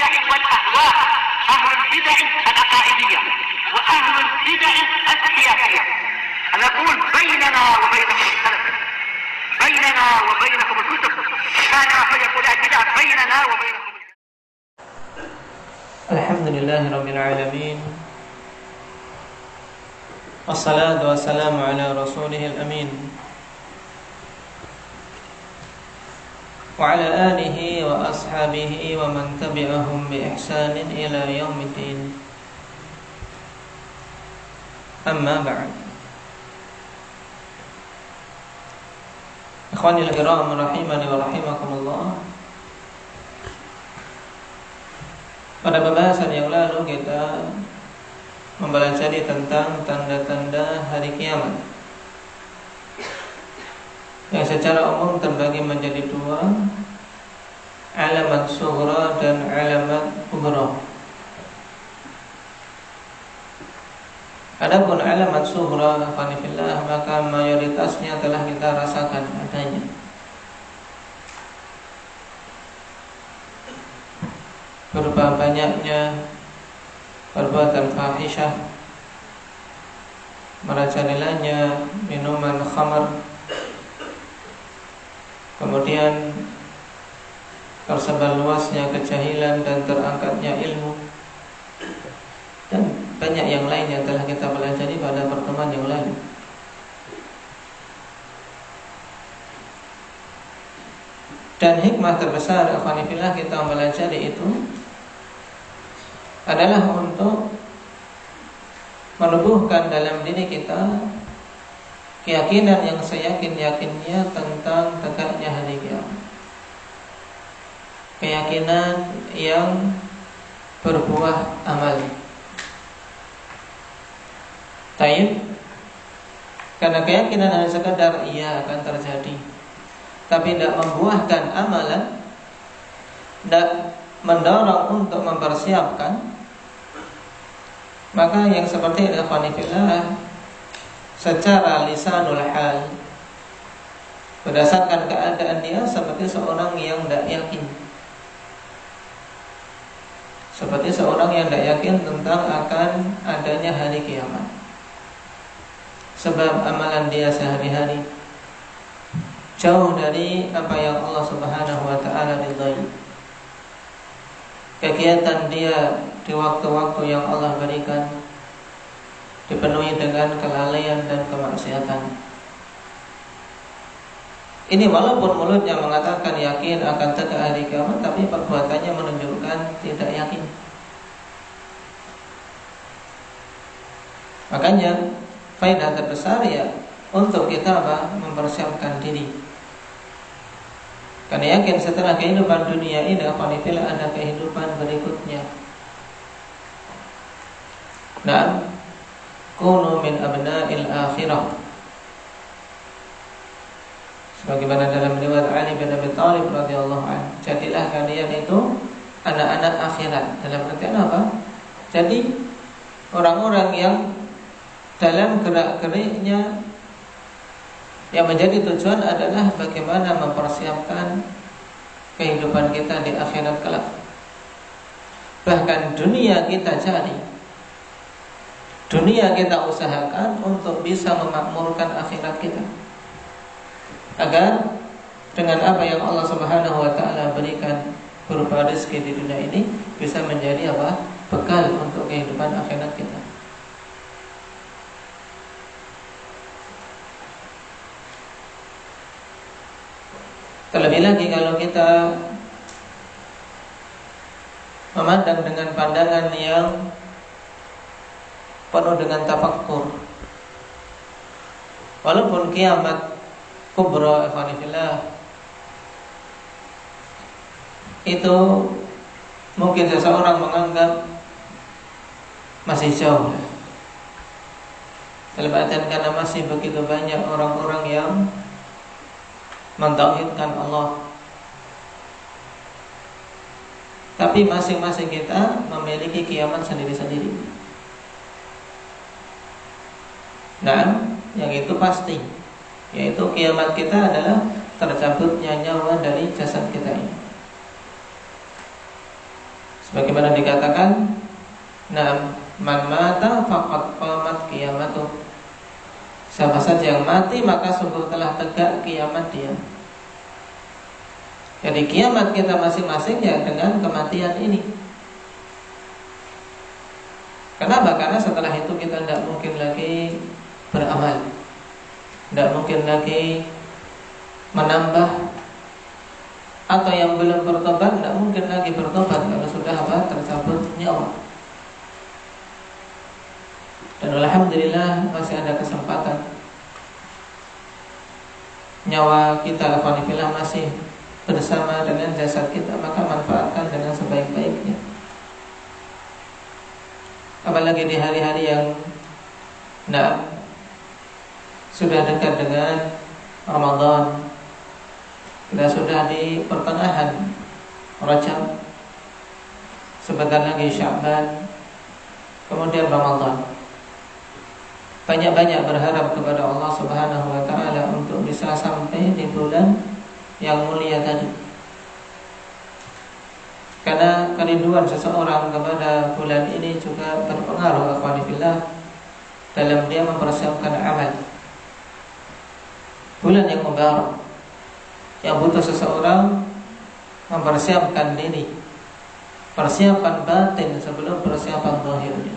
البدع والأهواء، أهل البدع العقائدية وأهل البدع السياسية. نقول بيننا وبينكم السلف، بيننا وبينكم الكتب، كان فيقول البدع بيننا وبينكم. الحمد لله رب العالمين، والصلاة والسلام على رسوله الأمين وعلى آله وأصحابه ومن تبعهم بإحسان إلى يوم الدين. أما بعد، ikhwanil kiram rahimani wa rahimakumullah. Pada pembahasan yang lalu kita mempelajari tentang tanda-tanda hari kiamat yang secara umum terbagi menjadi dua, alamat sughra dan alamat kubra. Adapun alamat sughra, fanifillah, maka mayoritasnya telah kita rasakan adanya. Berupa banyaknya perbuatan fahisyah, merajalelanya minuman khamar, kemudian tersebar luasnya kejahilan dan terangkatnya ilmu, dan banyak yang lain yang telah kita pelajari pada pertemuan yang lalu. Dan hikmah terbesar afanifillah kita mempelajari itu adalah untuk menumbuhkan dalam diri kita keyakinan yang seyakin-yakinnya tentang tegaknya hari kiamat, keyakinan yang berbuah amal. Taib, karena keyakinan hanya sekadar iya akan terjadi, tapi tidak membuahkan amalan, tidak mendorong untuk mempersiapkan, maka yang seperti ini ikhwanifillah, secara lisanul hal, berdasarkan keadaan dia seperti seorang yang tidak yakin, seperti seorang yang tidak yakin tentang akan adanya hari kiamat. Sebab amalan dia sehari-hari jauh dari apa yang Allah Subhanahu wa ta'ala ridhai. Kegiatan dia di waktu-waktu yang Allah berikan dipenuhi dengan kelalaian dan kemaksiatan. Ini walaupun mulutnya mengatakan yakin akan tegak hari kiamat, tapi perbuatannya menunjukkan tidak yakin. Makanya faedah terbesar ya untuk kita mempersiapkan diri. Karena yakin setelah kehidupan dunia ini ada kehidupan berikutnya. Dan kunu min abna'il akhirah, sebagaimana dalam riwayat Ali bin Abi Thalib radhiyallahu anhu, jadilah kalian itu anak-anak akhirat. Dalam artian apa? Jadi orang-orang yang dalam gerak-geriknya yang menjadi tujuan adalah bagaimana mempersiapkan kehidupan kita di akhirat kelak. Bahkan dunia kita cari, dunia kita usahakan untuk bisa memakmurkan akhirat kita, agar dengan apa yang Allah Subhanahu wa ta'ala berikan berupa rezeki di dunia ini bisa menjadi bekal untuk kehidupan akhirat kita. Terlebih lagi kalau kita memandang dengan pandangan yang penuh dengan tafakkur. Walaupun kiamat kubra ikhwanifillah itu mungkin seseorang menganggap masih jauh, dalam artian karena masih begitu banyak orang-orang yang mentauhidkan Allah. Tapi masing-masing kita memiliki kiamat sendiri-sendiri. Nah, yang itu pasti, yaitu kiamat kita adalah tercabutnya nyawa dari jasad kita ini. Sebagaimana dikatakan, "Nam man mata faqad qamat qiyamatuh." Siapa saja yang mati maka sungguh telah tegak kiamat dia. Jadi kiamat kita masing-masing ya dengan kematian ini. Kenapa? Karena setelah itu kita tidak mungkin lagi beramal, tidak mungkin lagi menambah, atau yang belum bertobat tidak mungkin lagi bertobat kalau sudah tercabut nyawa. Dan alhamdulillah masih ada kesempatan. Nyawa kita alhamdulillah masih bersama dengan jasad kita, maka manfaatkan dengan sebaik-baiknya. Apalagi di hari-hari yang sudah dekat dengan Ramadan. Kita sudah di pertengahan Rajab, sebentar lagi Sya'ban, kemudian Ramadan. Banyak-banyak berharap kepada Allah Subhanahu wa ta'ala untuk bisa sampai di bulan yang mulia tadi. Karena kerinduan seseorang kepada bulan ini juga berpengaruh akhwanifillah dalam dia mempersiapkan amal. Bulan yang mubarak yang butuh seseorang mempersiapkan diri, persiapan batin sebelum persiapan zahirnya.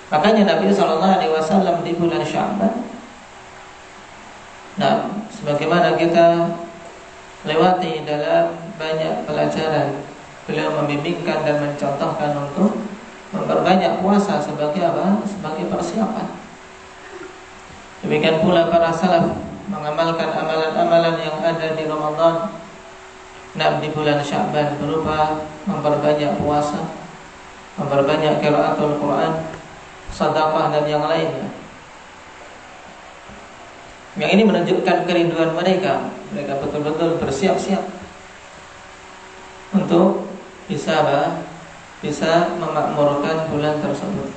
Makanya Nabi SAW di bulan Sya'ban, sebagaimana kita lewati dalam banyak pelajaran, beliau membimbingkan dan mencontohkan untuk memperbanyak puasa sebagai sebagai persiapan. Demikian pula para salaf mengamalkan amalan-amalan yang ada di Ramadan, di bulan Sya'ban, berupa memperbanyak puasa, memperbanyak qiraatul Quran, sedekah dan yang lainnya. Yang ini menunjukkan kerinduan mereka. Mereka betul-betul bersiap-siap untuk bisa memakmurkan bulan tersebut.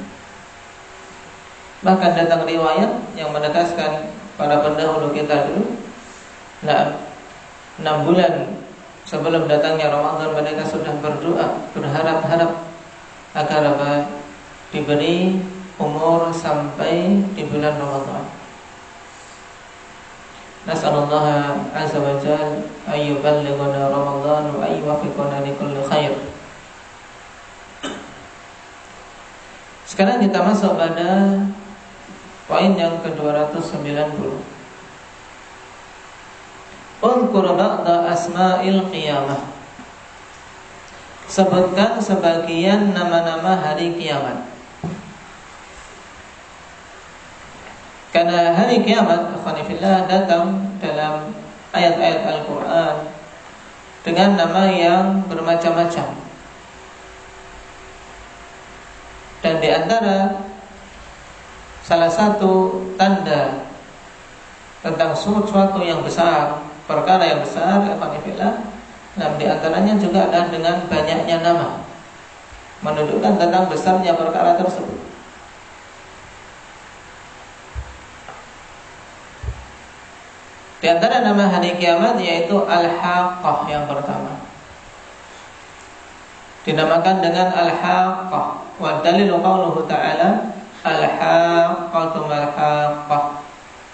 Bahkan datang riwayat yang menegaskan para pendahulu kita dulu, 6 bulan sebelum datangnya Ramadan mereka sudah berdoa, berharap-harap agar diberi umur sampai di bulan Ramadan. Nas'alullah azza wa jalla ay yuballighana Ramadan wa ay yuwaffiqana li kulli khair. Sekarang kita masuk pada poin yang ke-290. Uzkur ba'da asma'il qiyamah. Sebutkan sebagian nama-nama hari kiamat. Karena hari kiamat akhwanifillah datang dalam ayat-ayat Al-Quran dengan nama yang bermacam-macam. Dan di antara salah satu tanda tentang sesuatu yang besar, perkara yang besar akhwanifillah, di antaranya juga adalah dengan banyaknya nama, menunjukkan tentang besarnya perkara tersebut. Di antara nama hari kiamat yaitu Al-Haqqah yang pertama. Dinamakan dengan Al-Haqqah. Wa dalilu qauluhu ta'ala Al-Haqqatu mal-Haqqah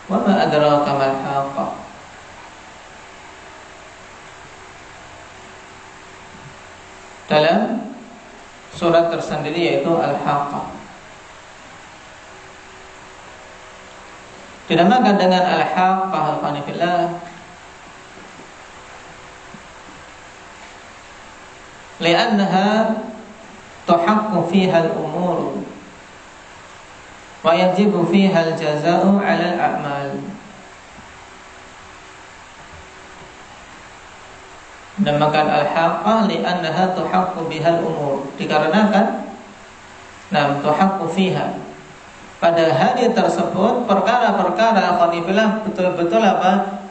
wa ma adraka mal-Haqqah. Dalam surat tersendiri yaitu Al-Haqqah. Dinamakan dengan Al-Haqqah al-Qanifillah li'annaha tuhaqqu fiha al-umur wa yajibu fiha al-jaza'u 'ala al-a'mal. Dinamakan Al-Haqqah li'annaha tuhaqqu biha al-umur, dikarenakan tuhaqqu fiha, pada hari tersebut perkara-perkara khonifillah betul-betul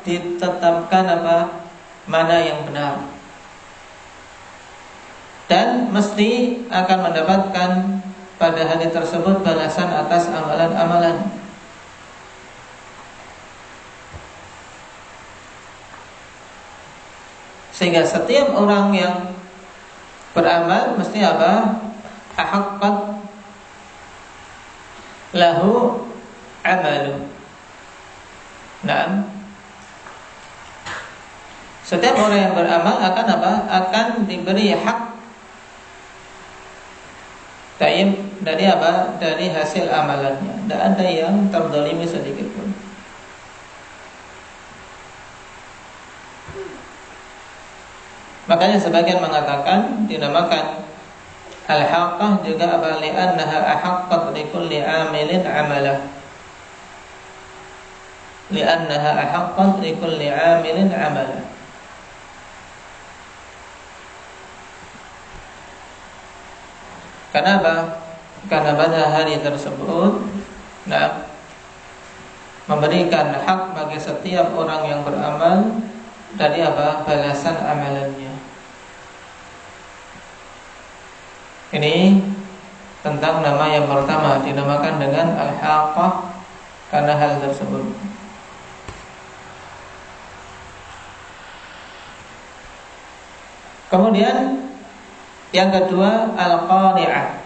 ditetapkan mana yang benar, dan mesti akan mendapatkan pada hari tersebut balasan atas amalan-amalan. Sehingga setiap orang yang beramal mesti apa? Ahaqqat lahu amalu. Nah, setiap orang yang beramal akan apa? Akan diberi hak taim dari apa? Dari hasil amalannya. Tidak ada yang terzalimi sedikit pun. Makanya sebagian mengatakan dinamakan al-haqqah juga apa? Li'annaha ahaqqat likulli amilin amalah. Li'annaha ahaqqat likulli amilin amalah. Kenapa? Karena pada hari tersebut memberikan hak bagi setiap orang yang beramal dari apa? Balasan amalannya. Ini tentang nama yang pertama, dinamakan dengan al-haqqah karena hal tersebut. Kemudian yang kedua al-qari'ah.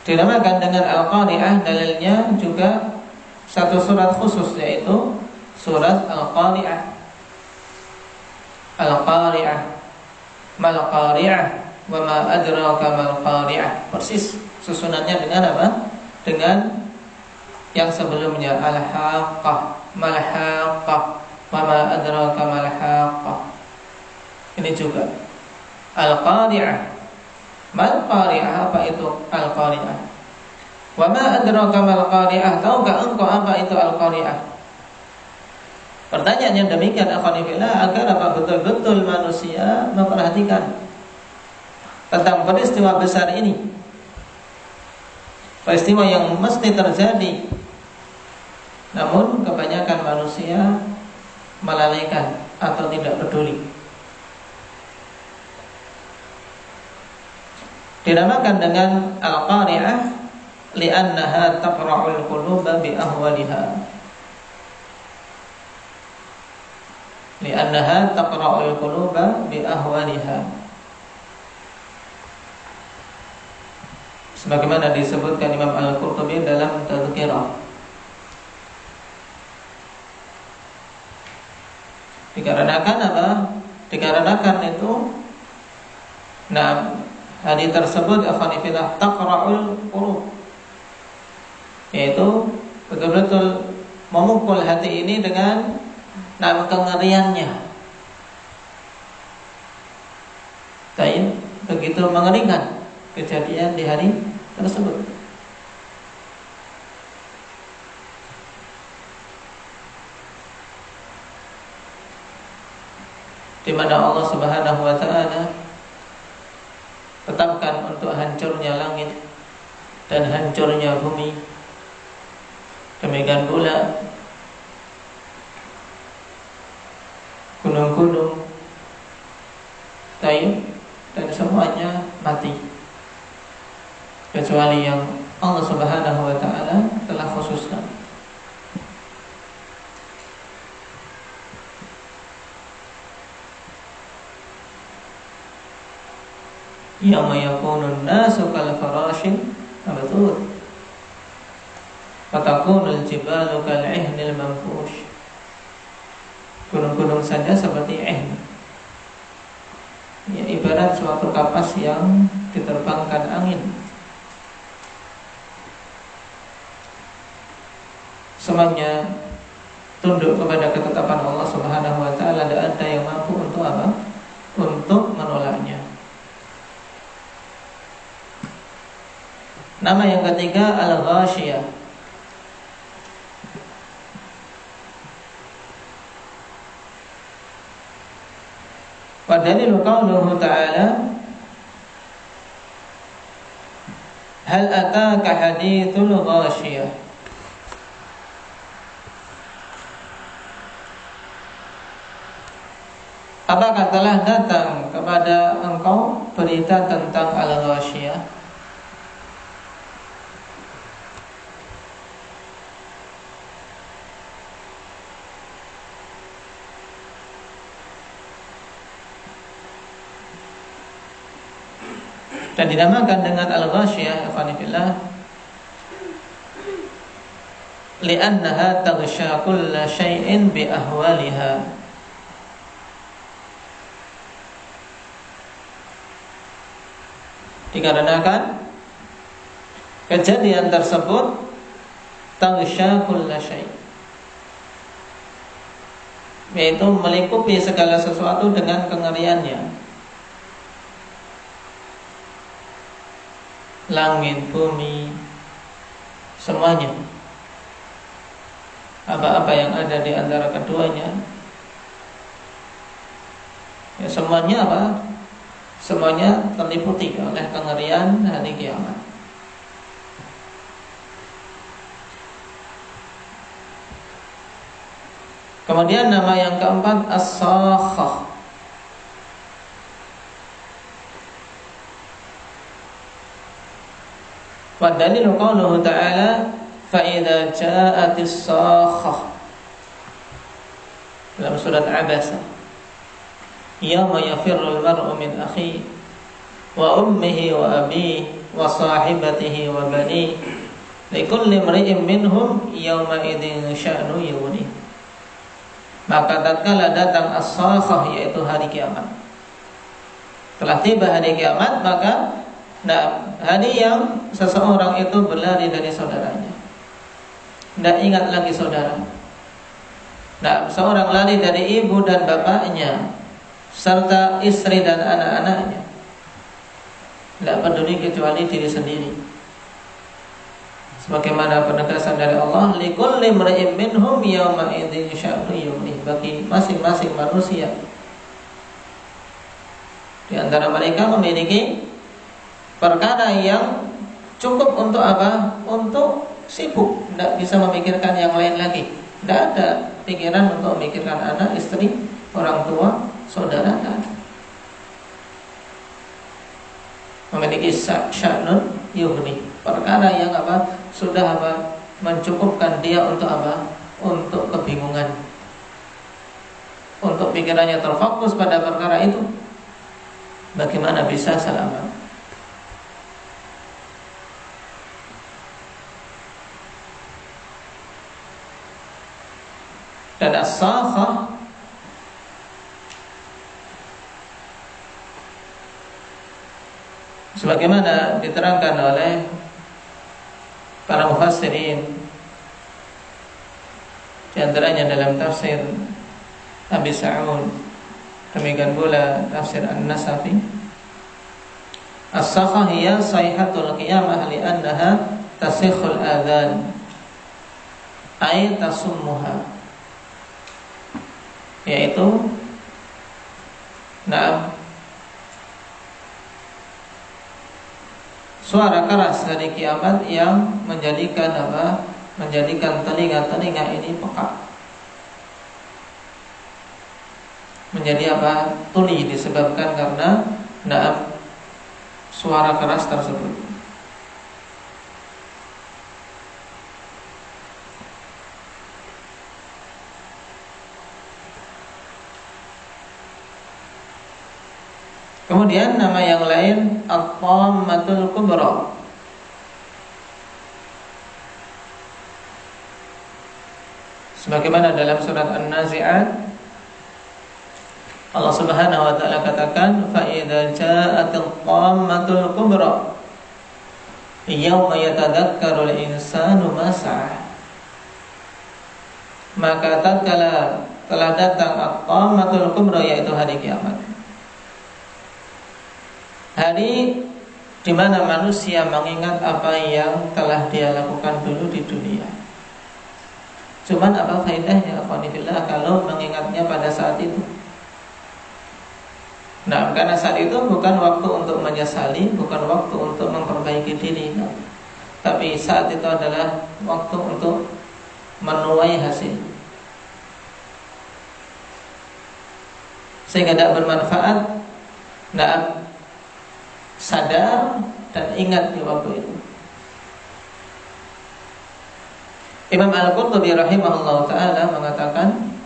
Dinamakan dengan al-qari'ah, dalilnya juga satu surat khusus, yaitu surat al-qari'ah. Al-qari'ah, mal qari'ah, wa ma adraka mal qari'ah. Persis susunannya dengan apa? Dengan yang sebelumnya, al-haqqah, mal haqqah, wa ma adraka mal haqqah. Ini juga al-qari'ah. Mal qari'ah, apa itu al-qari'ah? Wa ma adraka mal qari'ah, tahukah engkau apa itu al-qari'ah? Pertanyaannya demikian akhwanillah agar apa? Betul-betul manusia memperhatikan tentang peristiwa besar ini, peristiwa yang mesti terjadi, namun kebanyakan manusia melalaikan atau tidak peduli. Dinamakan dengan al-qari'ah li'annaha taqra'ul quluba bi ahwaliha. Li'annaha taqra'ul quluba bi ahwaliha. Sebagaimana disebutkan Imam Al-Qurtubi dalam Tadhkirah. Dikarenakan apa? Dikarenakan itu hadis tersebut akhwanifillah taqra'ul qulub, yaitu betul-betul memukul hati ini dengan kengeriannya. Tapi begitu mengerikan kejadian di hari tersebut. Di mana Allah Subhanahu wa taala tetapkan untuk hancurnya langit dan hancurnya bumi. Demikian pula gunung-gunung, taib, dan semuanya mati, kecuali yang Allah Subhanahu wa taala telah khususkan. Yawma yakunun nasu kal farashin mabthur wa takunul jibalu kal ihnil manfush. Gunung-gunung saja seperti ya, ibarat suatu kapas yang diterbangkan angin. Semuanya tunduk kepada ketetapan Allah Subhanahu wa taala, tidak ada yang mampu untuk apa? Untuk menolaknya. Nama yang ketiga al-ghashiyah. Wa dalilu qauluhu ta'ala hal ataka hadithul ghashiyah. Apakah telah datang kepada engkau berita tentang al-ghashiyah? Dan dinamakan dengan al-ghasyiyah ikhwanifillah li'annaha taghsha kulla syai'in bi ahwaliha. Dikarenakan kejadian tersebut taghsha kulla syai', yaitu melingkupi segala sesuatu dengan kengeriannya. Langit, bumi, semuanya, apa-apa yang ada di antara keduanya, ya semuanya apa? Semuanya terliputi oleh kengerian hari kiamat. Kemudian nama yang keempat as-sakhah. Wa dalilu qauluhu ta'ala fa idza ja'atis sakhah. Dalam surat Abasa, yawma yafirrul mar'u min akhihi wa ummihi wa abihi wa sahibatihi wa banihi likulli imri'in minhum yawma idzin sya'nu yughni. Maka tatkala datang as-sakhah, yaitu hari kiamat, telah tiba hari kiamat, maka hari yang seseorang itu berlari dari saudaranya, tidak ingat lagi saudara. Seorang lari dari ibu dan bapaknya serta istri dan anak-anaknya, tidak peduli kecuali diri sendiri. Sebagaimana penegasan dari Allah, likulli imri'in minhum yawma idzin sya'nu yughni, bagi masing-masing manusia di antara mereka memiliki perkara yang cukup untuk apa? Untuk sibuk, tidak bisa memikirkan yang lain lagi. Tidak ada pikiran untuk memikirkan anak, istri, orang tua, saudara. Memiliki sya'nun yughni, perkara yang apa? Sudah apa? Mencukupkan dia untuk apa? Untuk kebingungan, untuk pikirannya terfokus pada perkara itu. Bagaimana bisa selamat? Dan as-sakhah sebagaimana diterangkan oleh para mufassirin, di antaranya dalam tafsir Abi Sa'ud, demikian pula tafsir An-Nasafi, as-sakhah hiya sayhatul qiyamah li'annaha tasikhul adhan ay tasummuha, yaitu suara keras dari kiamat yang menjadikan apa? Menjadikan telinga-telinga ini peka, menjadi apa? Tuli, disebabkan karena suara keras tersebut. Kemudian nama yang lain At-Tammatul Kubra. Sebagaimana dalam surat An-Nazi'at, Allah Subhanahu wa taala katakan, fa idza ja'atil tammatul kubra yauma yatadzakkarul insanu ma sa'a. Maka tatkala telah datang at-tammatul kubra, yaitu hari kiamat, hari di mana manusia mengingat apa yang telah dia lakukan dulu di dunia. Cuman apa faedahnya akhwanillah kalau mengingatnya pada saat itu? Karena saat itu bukan waktu untuk menyesali, bukan waktu untuk memperbaiki diri, tapi saat itu adalah waktu untuk menuai hasil, sehingga tidak bermanfaat, tidak sadar dan ingat di waktu itu. Imam Al-Qurtubi rahimahullah ta'ala mengatakan,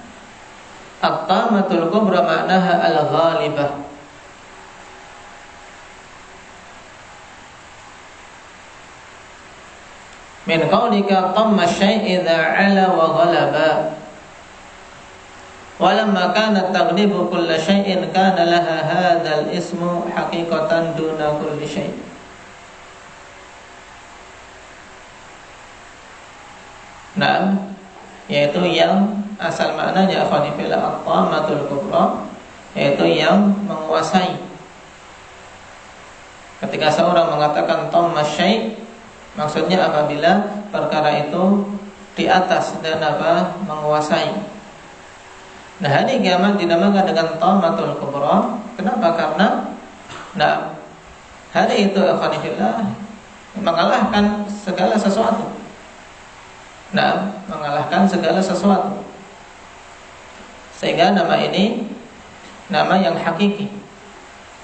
At-Tammatul Kubra maknaha al-ghalibah, min qaulika tamma syai' idza 'ala wa ghalaba walamma kana taghlibu kull syai'in kana laha hadzal ismu haqiqatan duna kulli syai'. Nah, yaitu yang asal maknanya khonifillah at-tamatul kubra, yaitu yang menguasai. Ketika seorang mengatakan tamma syai', maksudnya apabila perkara itu di atas dan menguasai. Nah, hari kiamat dinamakan dengan tamatul kubra. Kenapa? Karena hari itu khonifillah mengalahkan segala sesuatu. Mengalahkan segala sesuatu. Sehingga nama ini nama yang hakiki.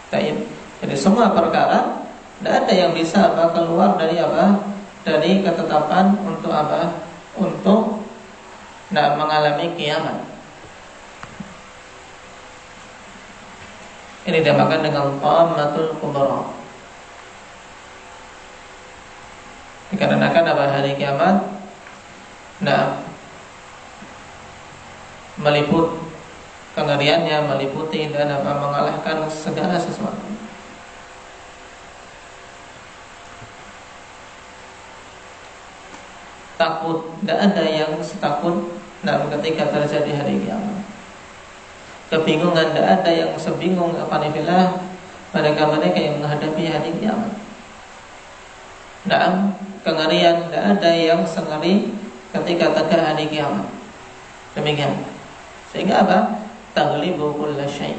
Jadi semua perkara tidak ada yang bisa keluar dari dari ketetapan untuk untuk mengalami kiamat. Ini dinamakan dengan tamatul kubra. Dikarenakan hari kiamat meliput kengeriannya, meliputi dan mengalahkan segala sesuatu. Takut, tidak ada yang setakut ketika terjadi hari kiamat. Kebingungan, tidak ada yang sebingung mereka yang menghadapi hari kiamat. Kengerian, tidak ada yang sengeri ketika tegak hari kiamat. Demikian. Sehingga taghlibu kulla syai',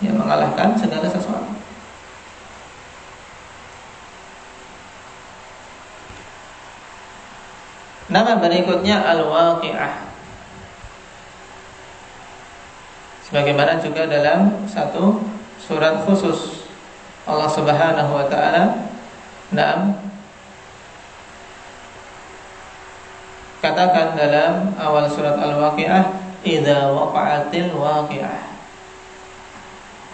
yang mengalahkan segala sesuatu. Nama berikutnya al-waqi'ah. Sebagaimana juga dalam satu surat khusus Allah Subhanahu wa taala katakan dalam awal surat Al-Waqi'ah, idza waqa'atil waqi'ah.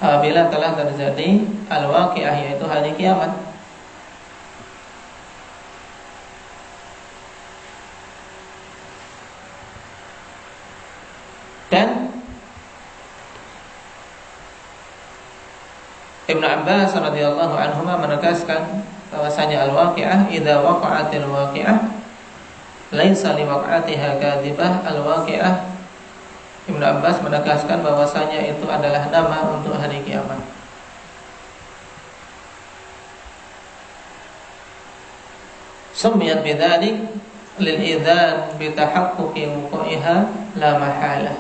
Apabila telah terjadi al-waqi'ah, yaitu hari kiamat. Dan Ibnu Abbas radhiyallahu anhuma menegaskan bahwasanya al-waqi'ah idza waqa'atil waqi'ah laisa liwaqa'atiha kadzibah. Al-waqi'ah, Ibnu Abbas menegaskan bahwasanya itu adalah nama untuk hari kiamat. Sumiyat bidzalik lil idzan bi tahaqquqi wuqu'iha la mahalah.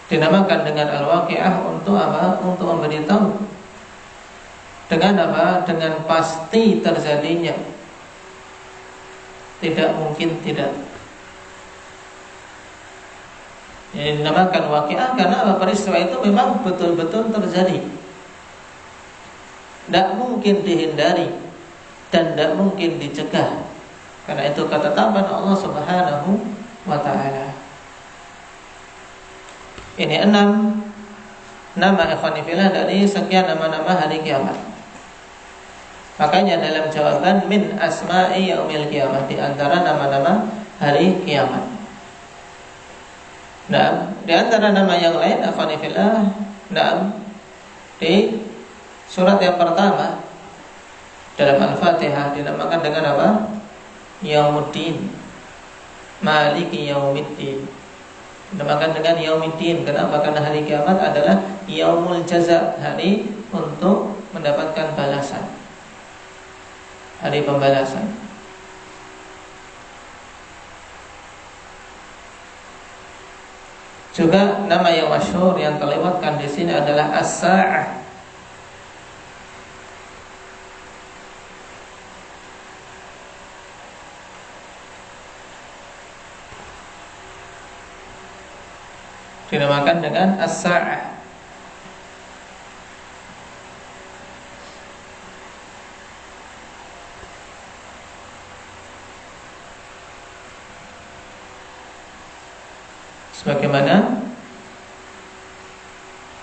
Dinamakan dengan al-waqi'ah untuk Untuk memberitahu dengan dengan pasti terjadinya. Tidak mungkin tidak. Ini dinamakan waqi'ah karena peristiwa itu memang betul-betul terjadi. Tidak mungkin dihindari dan tidak mungkin dicegah. Karena itu ketetapan Allah Subhanahu wa ta'ala. Ini 6 nama ikhwanifillah dari sekian nama-nama hari kiamat. Makanya dalam jawaban min asma'i yaumil kiamat, di antara nama-nama hari kiamat. Di antara nama yang lain ikhwanifillah, di surat yang pertama dalam Al-Fatihah dinamakan dengan Yaumuddin, Maliki Yaumiddin. Dinamakan dengan Yaumiddin. Kenapa? Karena hari kiamat adalah Yaumul Jaza, hari untuk mendapatkan balasan, hari pembalasan. Juga nama yang masyhur yang terlewatkan di sini adalah As-Sa'ah. Dinamakan dengan As-Sa'ah. Sebagaimana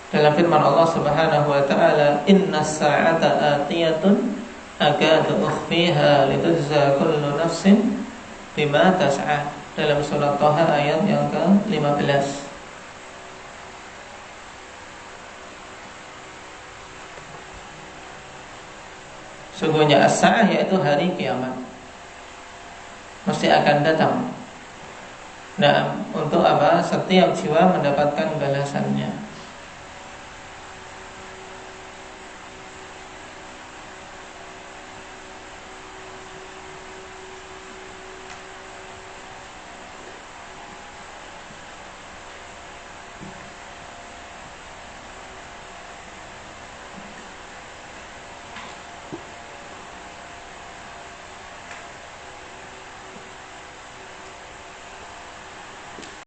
dalam firman Allah Subhanahu wa taala, innas sa'ata atiyatun akadu ukhfiha litujza kullu nafsin bima tas'a, dalam surat Thaha ayat yang ke-15. Sungguhnya as-sa'ah yaitu hari kiamat mesti akan datang. Nah, untuk apa? Setiap jiwa mendapatkan balasannya.